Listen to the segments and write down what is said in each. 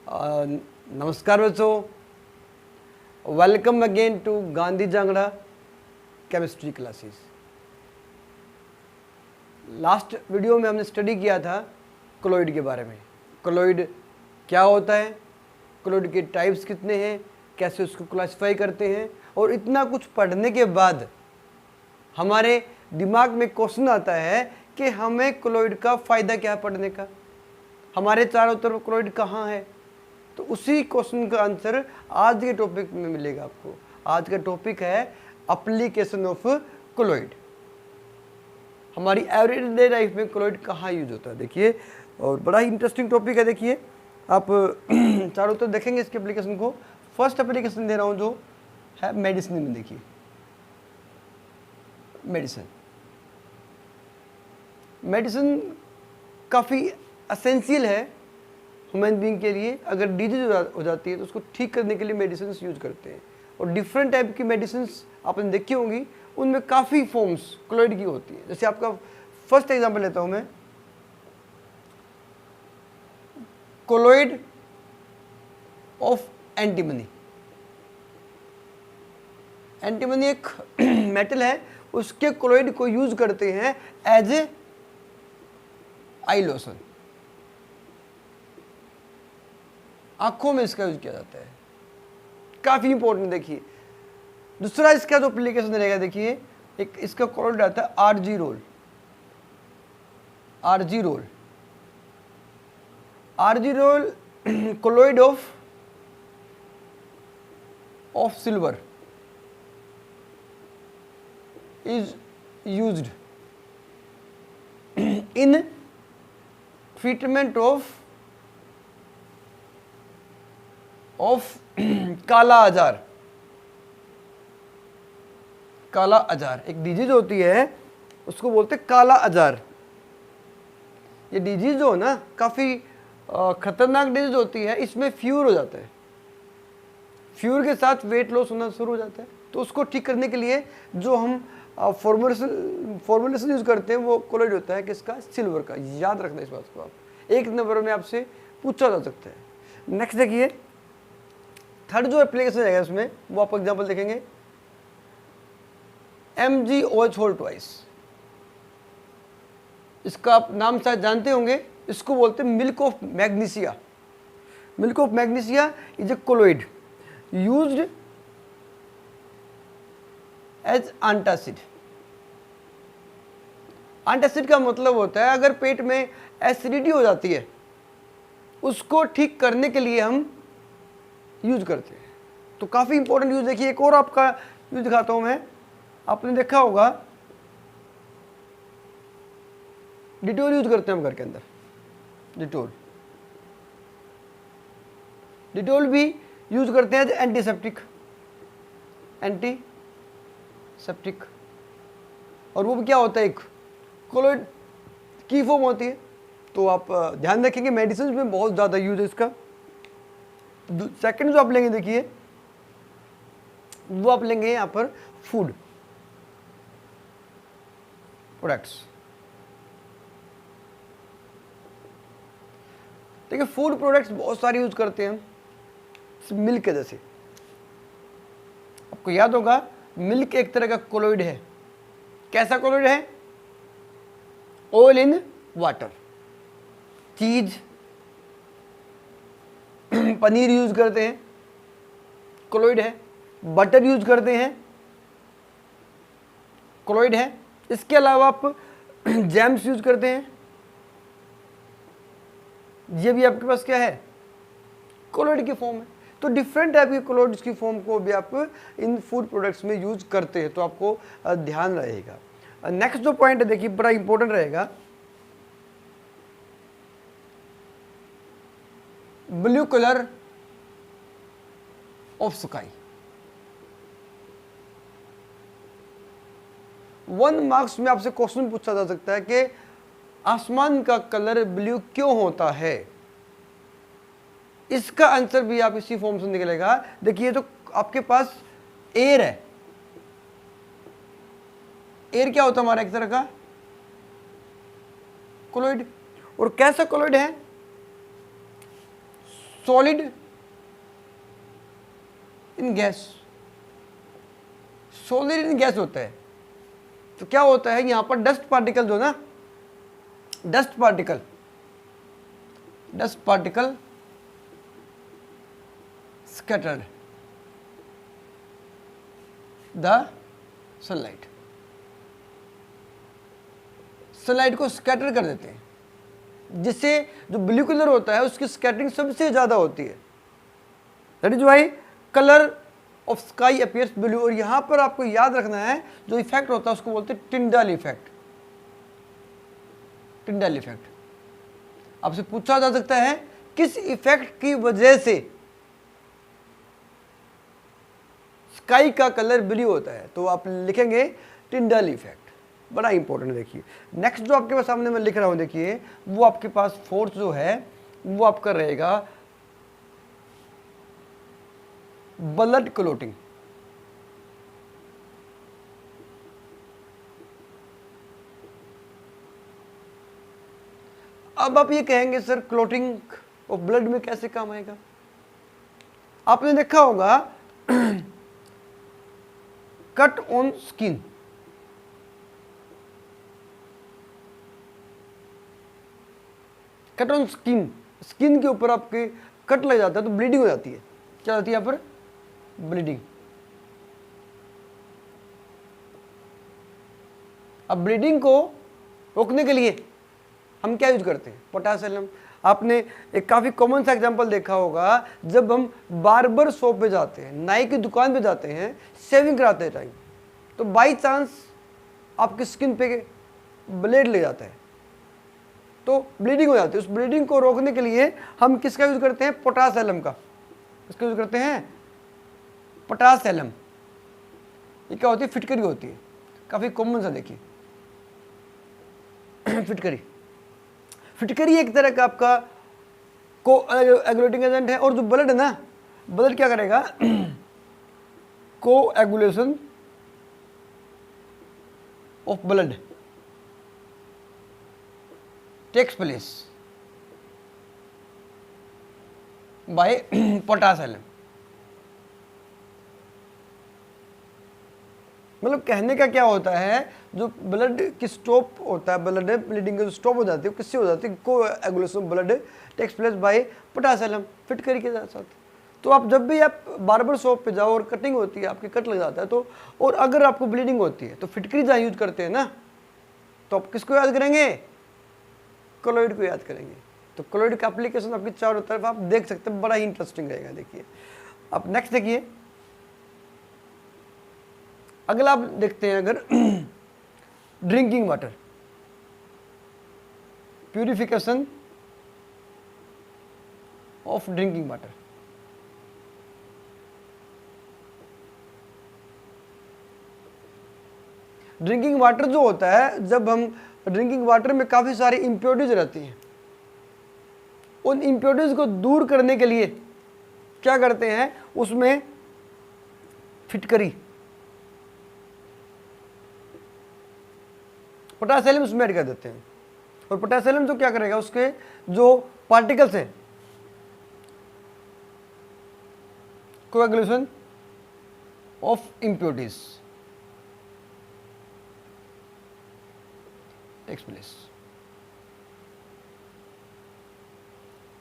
नमस्कार बच्चों, welcome again to Gandhi Jangra chemistry classes. Last video में हमने स्टडी किया था कोलॉइड के बारे में। कोलॉइड क्या होता है, कोलॉइड के टाइप्स कितने हैं, कैसे उसको क्लासिफाई करते हैं, और इतना कुछ पढ़ने के बाद हमारे दिमाग में क्वेश्चन आता है कि हमें कोलॉइड का फ़ायदा क्या है पढ़ने का, हमारे चारों तरफ कोलॉइड कहाँ है। तो उसी क्वेश्चन का आंसर आज के टॉपिक में मिलेगा आपको। आज का टॉपिक है एप्लीकेशन ऑफ कोलॉइड। हमारी एवरीडे लाइफ में कोलॉइड कहाँ यूज होता है, देखिए, और बड़ा ही इंटरेस्टिंग टॉपिक है। देखिए आप चारों तरफ देखेंगे इसके एप्लीकेशन को। फर्स्ट एप्लीकेशन दे रहा हूँ जो है मेडिसिन में। देखिए मेडिसिन काफ़ी असेंशियल है ह्यूमन बीइंग के लिए। अगर डिजीज हो जाती है तो उसको ठीक करने के लिए मेडिसिन यूज करते हैं, और डिफरेंट टाइप की मेडिसिन आपने देखी होंगी, उनमें काफ़ी फॉर्म्स कोलॉइड की होती है। जैसे आपका फर्स्ट एग्जांपल लेता हूं मैं, कोलॉइड ऑफ एंटीमनी। एंटीमनी एक मेटल है, उसके कोलॉइड को यूज करते हैं एज ए आई लोशन। आंखों में इसका यूज किया जाता है, काफी इंपॉर्टेंट। देखिए दूसरा इसका जो एप्लीकेशन रहेगा, देखिए एक इसका कोलॉइड आता है Argyrol. Argyrol colloid of silver is used in treatment of काला आजार। काला आजार एक डिजीज होती है, उसको बोलते हैं काला आजार। ये डिजीज जो है ना, काफ़ी खतरनाक डिजीज होती है। इसमें फ्यूर हो जाता है, फ्यूर के साथ वेट लॉस होना शुरू हो जाता है। तो उसको ठीक करने के लिए जो हम फॉर्मुलेशन यूज करते हैं वो कोलॉइड होता है किसका, सिल्वर का। याद रखना इस बात को, आप एक नंबर में आपसे पूछा जा सकता है। नेक्स्ट देखिए, थर्ड जो एप्लीकेशन रहेगा इसमें, वो आप एग्जांपल देखेंगे MgOH होल ट्वाइस। इसका आप नाम शायद जानते होंगे, इसको बोलते हैं milk of magnesia. Milk of magnesia is a colloid used as antacid. Antacid का मतलब होता है अगर पेट में एसिडिटी हो जाती है, उसको ठीक करने के लिए हम यूज करते हैं। तो काफी इंपॉर्टेंट यूज। देखिए एक और आपका यूज दिखाता हूं मैं। आपने देखा होगा डिटोल यूज करते हैं हम घर के अंदर। डिटोल भी यूज करते हैं एज एंटीसेप्टिक। और वो भी क्या होता है, एक कोलॉइड की फॉर्म होती है। तो आप ध्यान रखेंगे मेडिसिन में बहुत ज़्यादा यूज है इसका। सेकंड जो आप लेंगे, देखिए वो आप लेंगे यहाँ पर फूड प्रोडक्ट्स। देखिए फूड प्रोडक्ट्स बहुत सारे यूज करते हैं हम। मिल्क के जैसे आपको याद होगा, मिल्क एक तरह का कोलॉइड है। कैसा कोलॉइड है, ऑयल इन वाटर। चीज पनीर यूज करते हैं, कोलॉइड है। बटर यूज करते हैं, कोलॉइड है। इसके अलावा आप जैम्स यूज करते हैं, ये भी आपके पास क्या है, कोलॉइड की फॉर्म है। तो डिफरेंट टाइप के कोलॉइड्स की फॉर्म को भी आप इन फूड प्रोडक्ट्स में यूज करते हैं, तो आपको ध्यान रहेगा। नेक्स्ट जो पॉइंट है, देखिए बड़ा इंपॉर्टेंट रहेगा, blue colour of sky. 1 marks में आपसे क्वेश्चन पूछा जा सकता है कि आसमान का कलर ब्लू क्यों होता है। इसका आंसर भी आप इसी फॉर्म से निकलेगा। देखिए तो आपके पास एयर है। एयर क्या होता है हमारा, एक तरह का कोलॉइड। और कैसा कोलॉइड है, solid in gas, solid in gas होता है। तो क्या होता है यहां पर डस्ट पार्टिकल जो ना, dust particle scattered the sunlight, sunlight को स्कैटर कर देते हैं, जिससे जो ब्लू कलर होता है उसकी स्कैटरिंग सबसे ज्यादा होती है। That is why colour of sky appears blue. और यहां पर आपको याद रखना है जो इफेक्ट होता है उसको बोलते हैं टिंडल इफेक्ट। टिंडल इफेक्ट आपसे पूछा जा सकता है किस इफेक्ट की वजह से स्काई का कलर ब्लू होता है, तो आप लिखेंगे टिंडल इफेक्ट। बड़ा इंपॉर्टेंट है। देखिए नेक्स्ट जो आपके पास सामने मैं लिख रहा हूं, देखिए वो आपके पास फोर्थ जो है वो आपका रहेगा ब्लड क्लोटिंग। अब आप ये कहेंगे सर क्लोटिंग ऑफ ब्लड में कैसे काम आएगा। आपने देखा होगा cut on skin, cut on skin, skin के ऊपर आपके कट लग जाता है तो ब्लीडिंग हो जाती है। क्या होती है यहाँ पर? ब्लीडिंग। अब ब्लीडिंग को रोकने के लिए हम क्या यूज करते हैं? पोटासियम। आपने एक काफी कॉमन सा एग्जांपल देखा होगा, जब हम बार्बर शॉप पे जाते हैं, नाई की दुकान पे जाते हैं, शेविंग कराते टाइम, तो बाई चांस आपकी स्किन पे ब्लेड ले जाता है तो ब्लीडिंग हो जाती है। उस ब्लीडिंग को रोकने के लिए हम किसका यूज करते हैं? पोटासियम का। किसका यूज करते हैं? पोटासियम। ये क्या होती है? फिटकरी होती है, काफी कॉमन सा। देखिए फिटकरी, फिटकरी एक तरह का आपका को एगुलेटिंग एजेंट है। और जो ब्लड है ना, ब्लड क्या करेगा? Coagulation of blood takes place by potassium. मतलब कहने का क्या होता है, जो ब्लड की स्टॉप होता है, ब्लड ब्लीडिंग जो स्टॉप हो जाती है, किससे हो जाती है? Coagulation blood takes place by potassium, फिटकरी के साथ। तो आप जब भी आप बार्बर शॉप पे जाओ और कटिंग होती है, आपके कट लग जाता है, तो और अगर आपको ब्लीडिंग होती है तो फिटकरी जहाँ यूज करते हैं ना, तो आप किसको याद करेंगे? कोलॉइड को याद करेंगे। तो कोलॉइड का एप्लीकेशन आपकी चारों तरफ आप देख सकते हैं, बड़ा ही इंटरेस्टिंग रहेगा। देखिए अब नेक्स्ट देखिए, अगला आप देखते हैं अगर drinking water, purification of drinking water. Drinking water जो होता है, जब हम ड्रिंकिंग वाटर में काफी सारी इंप्योरिटीज रहती हैं, उन इंप्योरिटीज को दूर करने के लिए क्या करते हैं? उसमें फिटकरी, पोटासियम उसमें ऐड कर देते हैं। और पोटासियम जो क्या करेगा? उसके जो पार्टिकल्स हैं, coagulation of impurities takes place.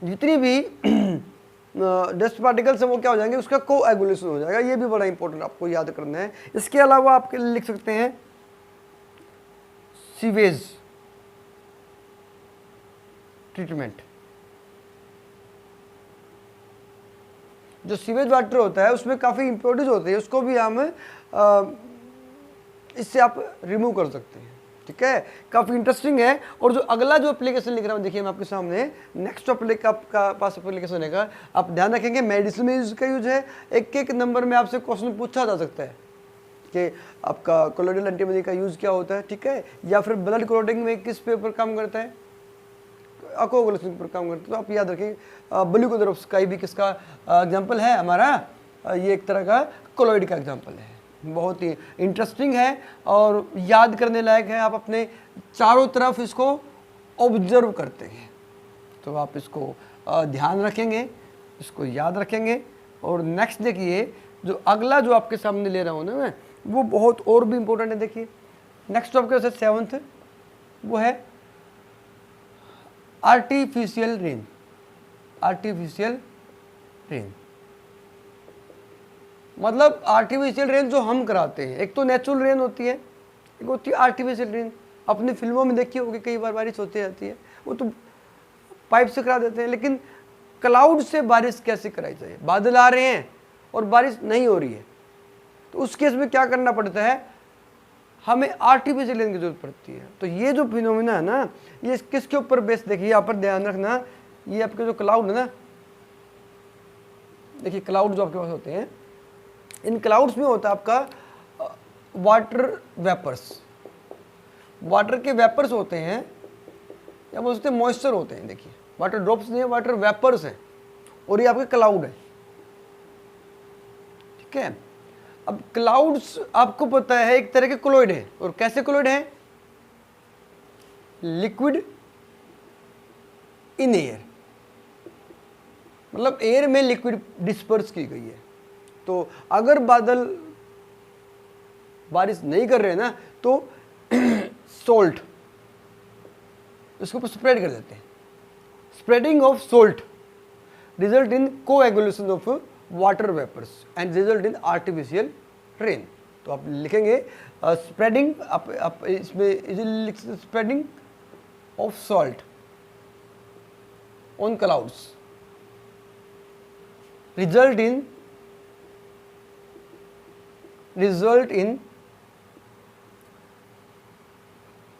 जितनी भी डस्ट पार्टिकल्स है वो क्या हो जाएंगे? उसका कोएगुलेशन हो जाएगा। ये भी बड़ा इंपॉर्टेंट आपको याद करना है। इसके अलावा आपके लिख सकते हैं सीवेज ट्रीटमेंट। जो सीवेज वाटर होता है उसमें काफी इंप्योरिटीज होती है, उसको भी हम इससे आप रिमूव कर सकते हैं। ठीक है, काफी इंटरेस्टिंग है। और जो अगला जो एप्लीकेशन लिख रहा हूं, देखिए मैं आपके सामने, नेक्स्ट आपका पास एप्लीकेशन है, आप ध्यान रखेंगे मेडिसिन में इसका यूज है। एक एक नंबर में आपसे क्वेश्चन पूछा जा सकता है कि आपका कोलोइडल एंटीबॉडी का यूज क्या होता है। ठीक है, या फिर ब्लड क्लॉटिंग में किस पे पर काम करता है? कोएगुलेशन पर काम करता है। तो आप याद रखें, ब्लू कलर ऑफ स्काई भी किसका एग्जांपल है हमारा? ये एक तरह का कोलोइड का एग्जांपल है। बहुत ही इंटरेस्टिंग है और याद करने लायक है। आप अपने चारों तरफ इसको ऑब्जर्व करते हैं तो आप इसको ध्यान रखेंगे इसको याद रखेंगे। और नेक्स्ट देखिए, जो अगला जो आपके सामने ले रहा हूँ ना मैं, वो बहुत और भी इंपॉर्टेंट है। देखिए नेक्स्ट आपके पास 7th, वो है आर्टिफिशियल रेन। आर्टिफिशियल रेन मतलब आर्टिफिशियल रेन जो हम कराते हैं। एक तो नेचुरल रेन होती है, एक होती है आर्टिफिशियल रेन। अपनी फिल्मों में देखी होगी, कई बार बारिश होती रहती है, वो तो पाइप से करा देते हैं। लेकिन क्लाउड से बारिश कैसे कराई जाए? बादल आ रहे हैं और बारिश नहीं हो रही है, तो उस केस में क्या करना पड़ता है? हमें आर्टिफिशियल रेन की जरूरत पड़ती है। तो ये जो फिनोमिना है ना, ये किसके ऊपर बेस? देखिए यहाँ पर ध्यान रखना, ये आपके जो क्लाउड है ना, देखिए क्लाउड जो आपके पास होते हैं, इन क्लाउड्स में होता है आपका वाटर वेपर्स। वाटर के वेपर्स होते हैं, या बोल सकते हैं मॉइस्चर होते हैं। देखिए वाटर ड्रॉप्स नहीं है, वाटर वेपर्स हैं, और ये आपके क्लाउड है। ठीक है, अब क्लाउड्स आपको पता है एक तरह के कोलॉइड है। और कैसे कोलॉइड है? लिक्विड इन एयर, मतलब एयर में लिक्विड डिस्पर्स की गई है। तो अगर बादल बारिश नहीं कर रहे हैं ना, तो सोल्ट इसके ऊपर स्प्रेड कर देते हैं। Spreading of salt result in coagulation of water vapours and result in artificial rain. तो आप लिखेंगे स्प्रेडिंग, आप इसमें spreading of salt on clouds result in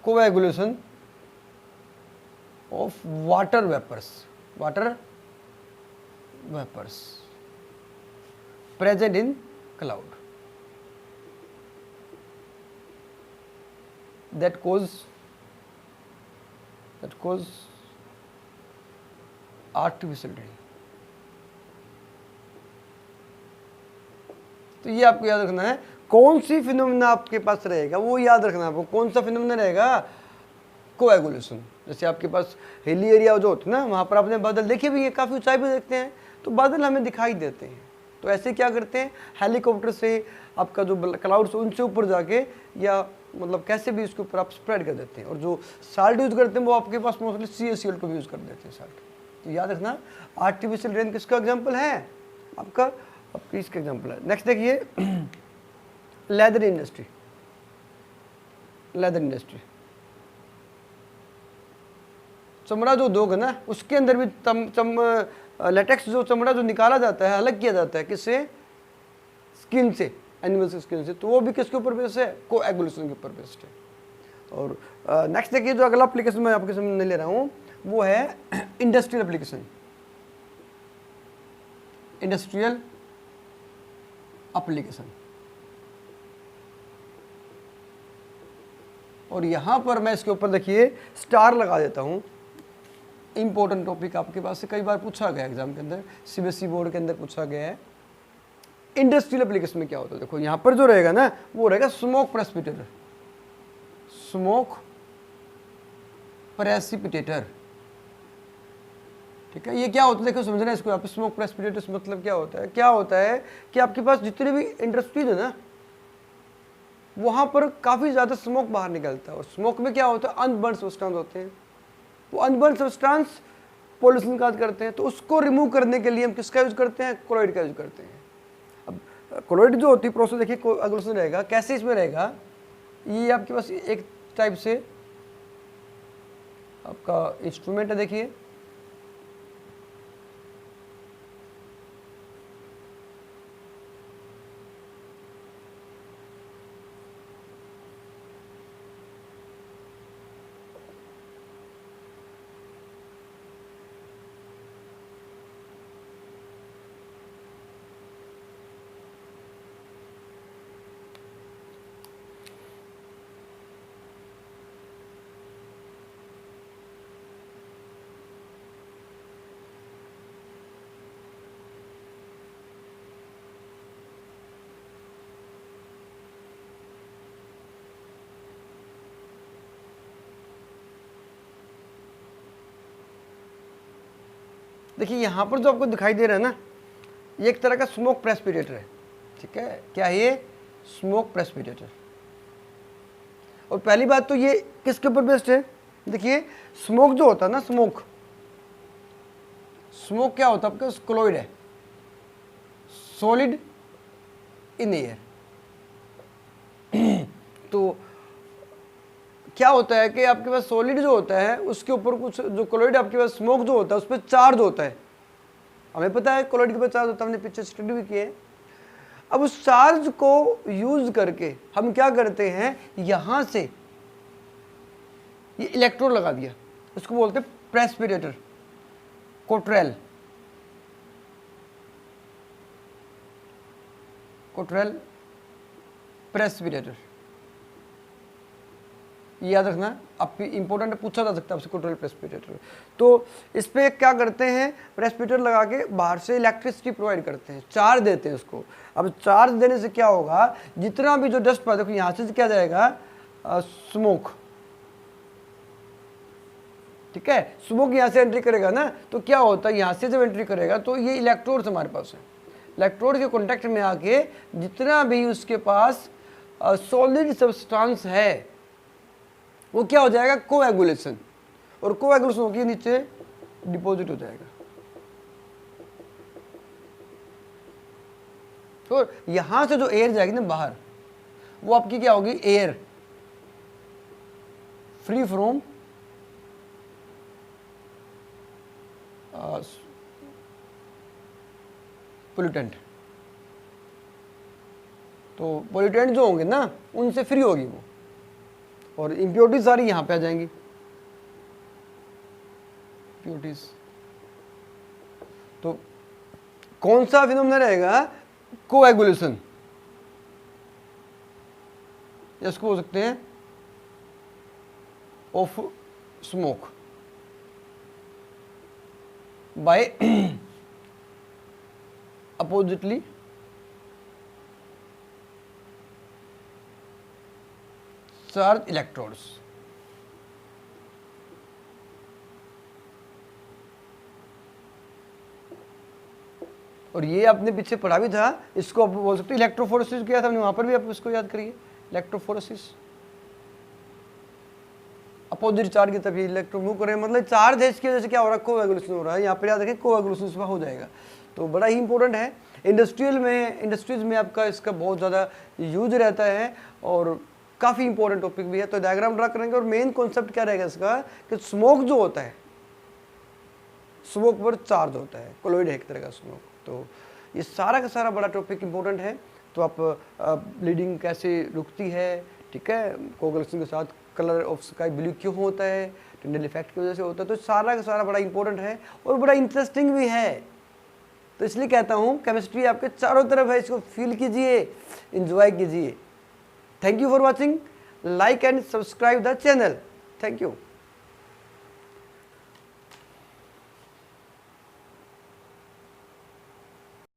coagulation of water vapors present in cloud that cause artificial rain। तो ये आपको याद रखना है, कौन सी फिनोमिना आपके पास रहेगा वो याद रखना है आपको। कौन सा फिनोमिना रहेगा? कोएगुलेशन। जैसे आपके पास हिली एरिया जो होते हैं ना, वहाँ पर आपने बादल देखे भी है, काफ़ी ऊंचाई पे देखते हैं, तो बादल हमें दिखाई देते हैं। तो ऐसे क्या करते हैं, हेलीकॉप्टर से आपका जो क्लाउड्स उनसे ऊपर जाके, या मतलब कैसे भी उसके ऊपर आप स्प्रेड कर देते हैं। और जो साल्ट यूज करते हैं वो आपके पास मोस्टली CaCl को भी यूज कर देते हैं, साल्ट। तो याद रखना, आर्टिफिशियल रेन किसका एग्जाम्पल है? आपका इसका एग्जाम्पल है। नेक्स्ट देखिए, लेदर इंडस्ट्री। लेदर इंडस्ट्री चमड़ा जो उद्योग है ना, उसके अंदर भी लेटेक्स जो चमड़ा जो निकाला जाता है, अलग किया जाता है, किससे? स्किन से, एनिमल से स्किन से। तो वो भी किसके ऊपर बेस्ड है? कोएगुलेशन के ऊपर बेस्ड है। और नेक्स्ट देखिए, जो अगला एप्लीकेशन मैं आपके सामने ले रहा हूँ वो है इंडस्ट्रियल एप्लीकेशन। Industrial application. और यहां पर मैं इसके ऊपर देखिए स्टार लगा देता हूं। इंपॉर्टेंट टॉपिक आपके पास से कई बार पूछा गया एग्जाम के अंदर, CBSE बोर्ड के अंदर पूछा गया है। इंडस्ट्रियल एप्लीकेशन में क्या होता है? देखो यहां पर जो रहेगा ना, वो रहेगा स्मोक प्रेसिपिटेटर। स्मोक प्रेसिपिटेटर, ठीक है। ये क्या होता है? देखो समझना इसको, आप स्मोक प्रेसिपिटेटर्स मतलब क्या होता है? क्या होता है कि आपके पास जितने भी इंडस्ट्रीज है ना, वहां पर काफी ज्यादा स्मोक बाहर निकलता है। और स्मोक में क्या होता है? अनबर्न सब्सटेंस होते हैं। वो अनबर्न सब्सटेंस पॉल्यूशन काज करते हैं। तो उसको रिमूव करने के लिए हम किसका यूज करते हैं? कोलॉइड का यूज करते हैं। अब कोलॉइड जो होती है प्रोसेस, देखिए कोएगुलेशन रहेगा। कैसे इसमें रहेगा? ये आपके पास एक टाइप से आपका इंस्ट्रूमेंट है, देखिए देखिए यहाँ पर जो आपको दिखाई दे रहा है ना, ये एक तरह का स्मोक प्रेसिपिटेटर है, ठीक है। क्या है ये? Smoke precipitator. और पहली बात तो ये किसके ऊपर बेस्ड है? देखिए स्मोक जो होता है ना, स्मोक क्या होता है आपका? कोलॉइड है, सॉलिड इन एयर। तो क्या होता है कि आपके पास सॉलिड जो होता है उसके ऊपर कुछ जो कोलॉइड आपके पास स्मोक जो होता है उस पर चार्ज होता है। हमें पता है कोलॉइड के ऊपर चार्ज होता है, हमने पीछे स्टडी भी की है। अब उस चार्ज को यूज करके हम क्या करते हैं, यहां से ये इलेक्ट्रोड लगा दिया, उसको बोलते हैं प्रेसिपिटेटर, कोट्रेल प्रेसिपिटेटर। याद रखना, आपकी इंपॉर्टेंट पूछा जा सकता है आपसे कोट्रेल प्रेसिपिटेटर। तो इस पे क्या करते हैं, प्रेसिपिटेटर लगा के बाहर से इलेक्ट्रिसिटी प्रोवाइड करते हैं, चार्ज देते हैं उसको। अब चार्ज देने से क्या होगा, जितना भी जो डस्ट पार्टिकल, देखो यहाँ से क्या जाएगा, स्मोक, ठीक है। स्मोक यहाँ से एंट्री करेगा ना, तो क्या होता है, यहाँ से जब एंट्री करेगा तो ये इलेक्ट्रोड्स हमारे पास है, इलेक्ट्रोड के कॉन्टेक्ट में आके जितना भी उसके पास सॉलिड सब्सटेंस है वो क्या हो जाएगा, कोएगुलेशन, और कोएगुलेशन होकर नीचे डिपॉजिट हो जाएगा। तो यहां से जो एयर जाएगी ना बाहर, वो आपकी क्या होगी, एयर फ्री फ्रॉम पोल्यूटेंट। तो पोल्यूटेंट जो होंगे ना उनसे फ्री होगी वो, और इम्प्योरिटीज सारी यहां पे आ जाएंगी, इम्प्योरिटीज। तो कौन सा फिनोमेना रहेगा, कोएगुलेशन, इसको बोल सकते हैं of smoke by oppositely charged electrodes. और ये आपने पीछे पढ़ा भी था, इसको आप बोल सकते हो इलेक्ट्रोफोरेसिस किया था हमने, वहां पर भी आप इसको याद करिए, इलेक्ट्रोफोरेसिस। अपोजिट चार्ज की तरफ इलेक्ट्रॉन मूव कर रहे हैं, मतलब चार्ज है, इसकी वजह से क्या हो रहा है, कोएगुलेशन हो रहा है। यहाँ पर याद रखें कोएगुलेशन हो जाएगा। तो बड़ा ही इंपॉर्टेंट है, इंडस्ट्रीज में आपका इसका बहुत ज़्यादा यूज रहता है, और काफ़ी इंपॉर्टेंट टॉपिक भी है। तो डायग्राम ड्रा करेंगे, और मेन कॉन्सेप्ट क्या रहेगा इसका, कि स्मोक जो होता है, स्मोक पर चार्ज होता है, कोलॉइड है एक तरह का स्मोक। तो ये सारा का सारा बड़ा टॉपिक इंपॉर्टेंट है। तो आप ब्लीडिंग कैसे रुकती है, ठीक है, कोएगुलेशन के साथ कलर ऑफ स्काई ब्लू क्यों होता है, टिंडल इफेक्ट की वजह से होता है। तो सारा का सारा बड़ा इंपॉर्टेंट है और बड़ा इंटरेस्टिंग भी है। तो इसलिए कहता हूँ केमिस्ट्री आपके चारों तरफ है, इसको फील कीजिए, एंजॉय कीजिए। Thank you for watching. Like and subscribe the channel. Thank you.